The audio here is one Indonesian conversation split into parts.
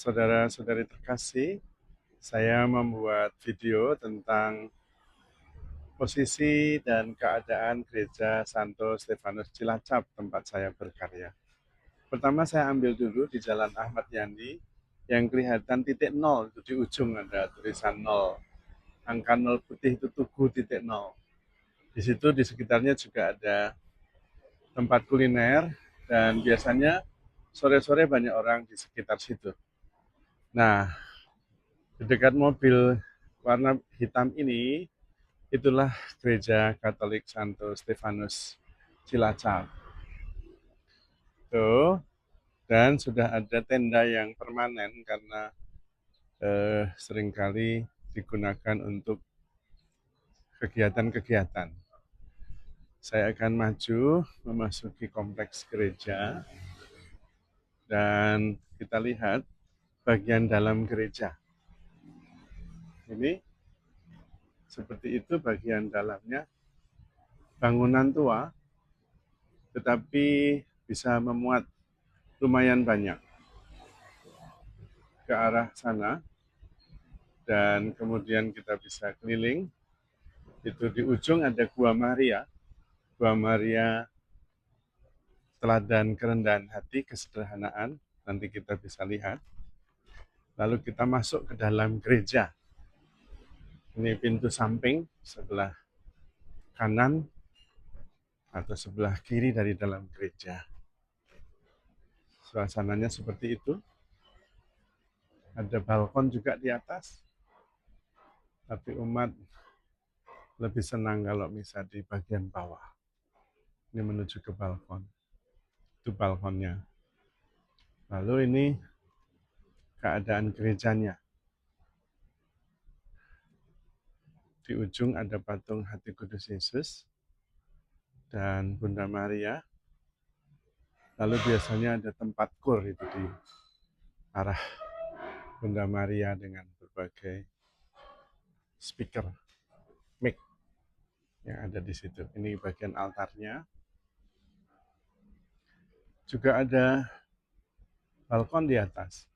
Saudara-saudari terkasih, saya membuat video tentang posisi dan keadaan Gereja Santo Stefanus Cilacap, tempat saya berkarya. Pertama saya ambil dulu di Jalan Ahmad Yani, yang kelihatan titik nol, itu di ujung ada tulisan nol. Angka nol putih itu Tugu titik nol. Di situ di sekitarnya juga ada tempat kuliner, dan biasanya sore-sore banyak orang di sekitar situ. Nah, di dekat mobil warna hitam ini, itulah Gereja Katolik Santo Stefanus Cilacap. Tuh, dan sudah ada tenda yang permanen karena seringkali digunakan untuk kegiatan-kegiatan. Saya akan maju memasuki kompleks gereja dan kita lihat bagian dalam gereja. Ini seperti itu bagian dalamnya, bangunan tua tetapi bisa memuat lumayan banyak ke arah sana, dan kemudian kita bisa keliling. Itu di ujung ada Gua Maria. Gua Maria teladan kerendahan hati, kesederhanaan. Nanti kita bisa lihat. Lalu kita masuk ke dalam gereja. Ini pintu samping sebelah kanan atau sebelah kiri dari dalam gereja. Suasananya seperti itu. Ada balkon juga di atas. Tapi umat lebih senang kalau bisa di bagian bawah. Ini menuju ke balkon. Itu balkonnya. Lalu ini keadaan gerejanya. Di ujung ada patung Hati Kudus Yesus dan Bunda Maria. Lalu biasanya ada tempat kur itu di arah Bunda Maria dengan berbagai speaker, mic yang ada di situ. Ini bagian altarnya. Juga ada balkon di atas.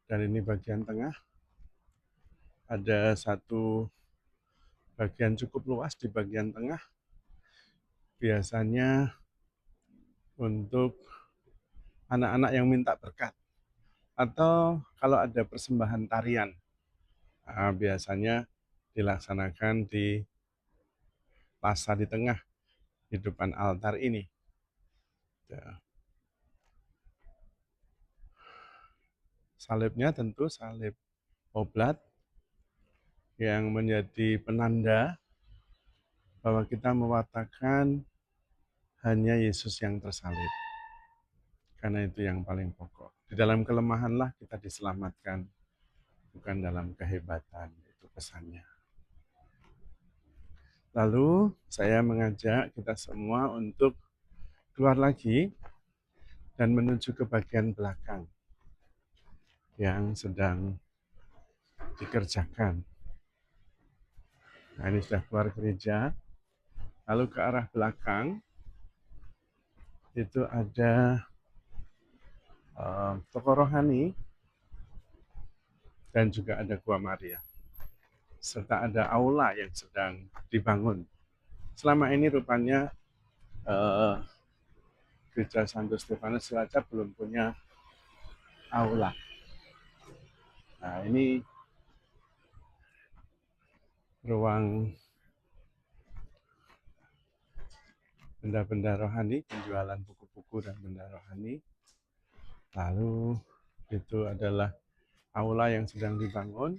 Dan ini bagian tengah. Ada satu bagian cukup luas di bagian tengah. Biasanya untuk anak-anak yang minta berkat. Atau kalau ada persembahan tarian. Nah, biasanya dilaksanakan di plaza di tengah, di depan altar ini. Salibnya tentu salib oblat yang menjadi penanda bahwa kita mewartakan hanya Yesus yang tersalib. Karena itu yang paling pokok. Di dalam kelemahanlah kita diselamatkan, bukan dalam kehebatan. Itu pesannya. Lalu saya mengajak kita semua untuk keluar lagi dan menuju ke bagian belakang yang sedang dikerjakan. Nah, ini sudah keluar gereja. Lalu ke arah belakang itu ada toko rohani dan juga ada Gua Maria. Serta ada aula yang sedang dibangun. Selama ini rupanya Gereja Santo Stefanus Cilacap belum punya aula. Nah, ini ruang benda-benda rohani, penjualan buku-buku dan benda rohani. Lalu itu adalah aula yang sedang dibangun.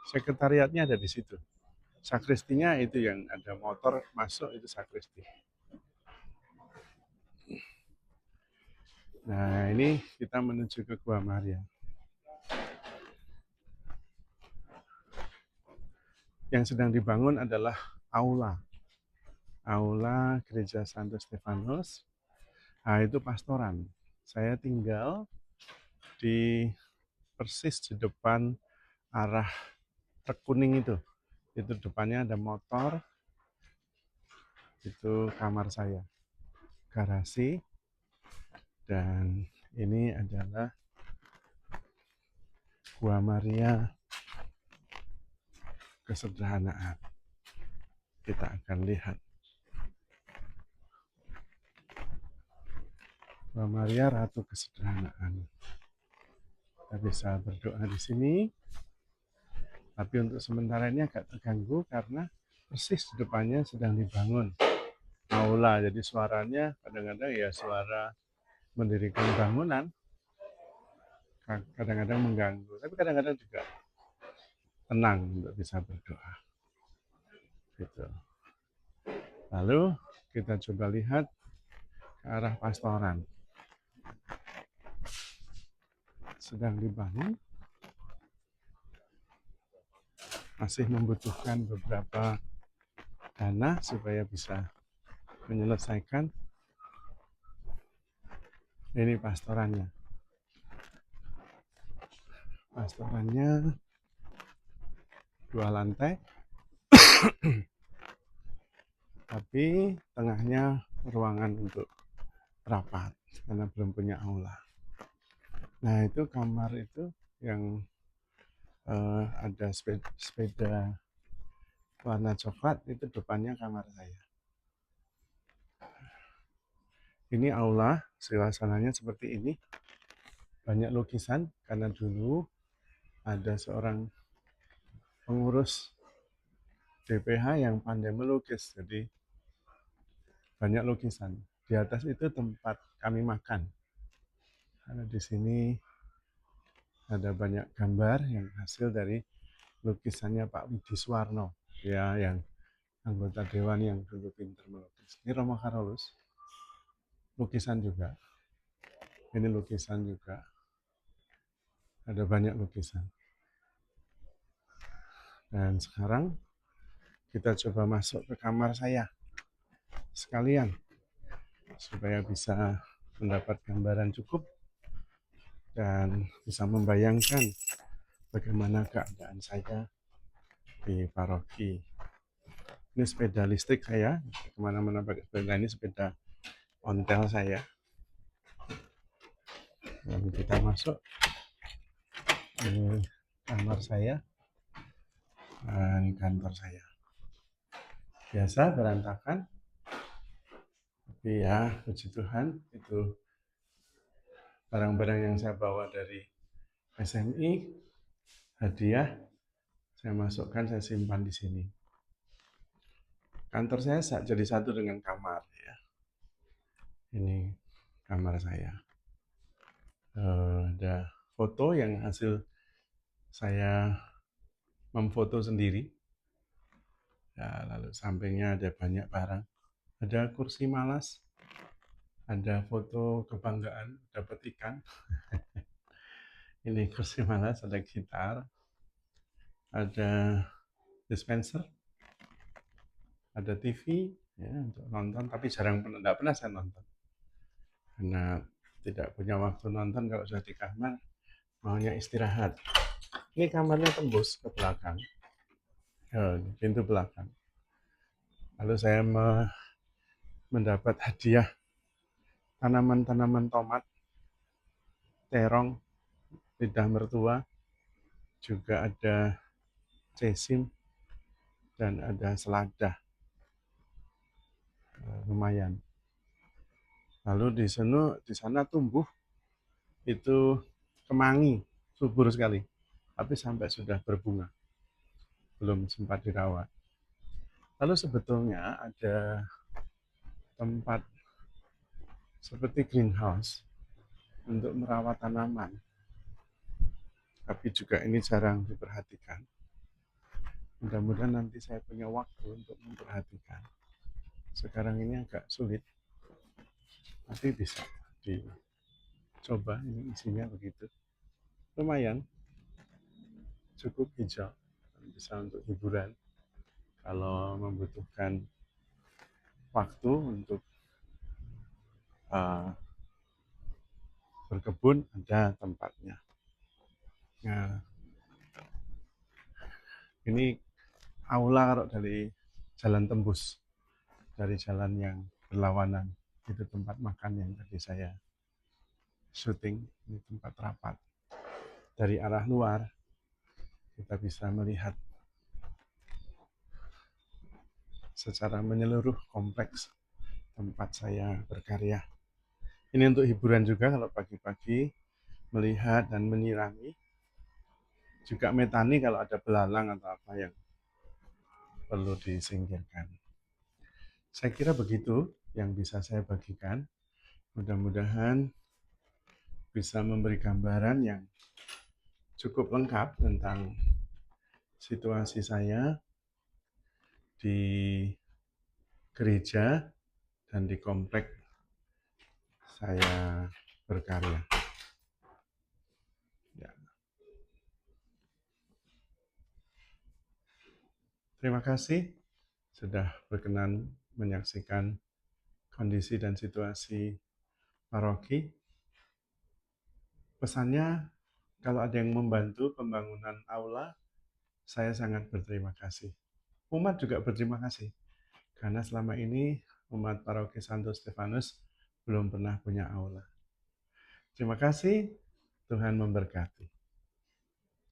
Sekretariatnya ada di situ. Sakristinya itu yang ada motor masuk, itu sakristi. Nah, ini kita menuju ke Gua Maria. Yang sedang dibangun adalah aula. Aula Gereja Santo Stefanus. Nah, itu pastoran. Saya tinggal di persis di depan arah truk kuning itu. Itu depannya ada motor. Itu kamar saya. garasi, dan ini adalah Gua Maria Kesederhanaan. Kita akan lihat Gua Maria Ratu Kesederhanaan. Kita bisa berdoa di sini, tapi untuk sementara ini agak terganggu karena persis di depannya sedang dibangun aula, jadi suaranya kadang-kadang ya suara mendirikan bangunan, kadang-kadang mengganggu, tapi kadang-kadang juga tenang untuk bisa berdoa. Gitu. Lalu kita coba lihat ke arah pastoran. Sedang dibangun, masih membutuhkan beberapa dana supaya bisa menyelesaikan. Ini pastorannya. Pastorannya 2 lantai, tapi tengahnya ruangan untuk rapat karena belum punya aula. Nah, itu kamar itu yang ada sepeda warna coklat, itu depannya kamar saya. Ini aula, suasananya seperti ini. Banyak lukisan karena dulu ada seorang pengurus DPH yang pandai melukis, jadi banyak lukisan. Di atas itu tempat kami makan. Karena di sini ada banyak gambar yang hasil dari lukisannya Pak Widi Suwarno, ya, yang anggota dewan yang dulu pintar melukis. Ini Romo Karolus, lukisan juga. Ini lukisan juga. Ada banyak lukisan. Dan sekarang kita coba masuk ke kamar saya sekalian supaya bisa mendapat gambaran cukup dan bisa membayangkan bagaimana keadaan saya di paroki. Ini sepeda listrik saya, kemana-mana pakai sepeda. Ini sepeda ontel saya. Dan kita masuk ke kamar saya dan kantor saya. Biasa berantakan, tapi ya puji Tuhan, itu barang-barang yang saya bawa dari SMI, hadiah, saya masukkan, saya simpan di sini. Kantor saya jadi satu dengan kamar, ya. Ini kamar saya. Ada foto yang hasil saya memfoto sendiri. Ya, lalu sampingnya ada banyak barang. Ada kursi malas, ada foto kebanggaan dapat ikan. Ini kursi malas, ada gitar, ada dispenser, ada TV, ya, untuk nonton, tapi tidak pernah saya nonton. Karena tidak punya waktu nonton, kalau sudah di kamar, maunya istirahat. Ini kamarnya tembus ke belakang, pintu belakang. Lalu saya mendapat hadiah tanaman-tanaman tomat, terong, lidah mertua, juga ada sesim, dan ada selada. Lumayan. Lalu di sana tumbuh itu kemangi, subur sekali, tapi sampai sudah berbunga, belum sempat dirawat. Lalu sebetulnya ada tempat seperti greenhouse untuk merawat tanaman, tapi juga ini jarang diperhatikan. Mudah-mudahan nanti saya punya waktu untuk memperhatikan. Sekarang ini agak sulit, tapi bisa dicoba. Ini isinya begitu, lumayan, cukup hijau, bisa untuk hiburan. Kalau membutuhkan waktu untuk berkebun, ada tempatnya. Nah, ini aula kalau dari jalan tembus, dari jalan yang berlawanan. Itu tempat makan yang tadi saya syuting, ini tempat rapat. Dari arah luar kita bisa melihat secara menyeluruh kompleks tempat saya berkarya. Ini untuk hiburan juga kalau pagi-pagi melihat dan menyirami. Juga metani kalau ada belalang atau apa yang perlu disingkirkan. Saya kira begitu yang bisa saya bagikan. Mudah-mudahan bisa memberi gambaran yang cukup lengkap tentang situasi saya di gereja dan di komplek saya berkarya. Ya. Terima kasih sudah berkenan menyaksikan kondisi dan situasi paroki. Pesannya, kalau ada yang membantu pembangunan aula, saya sangat berterima kasih. Umat juga berterima kasih, karena selama ini umat paroki Santo Stefanus belum pernah punya aula. Terima kasih, Tuhan memberkati.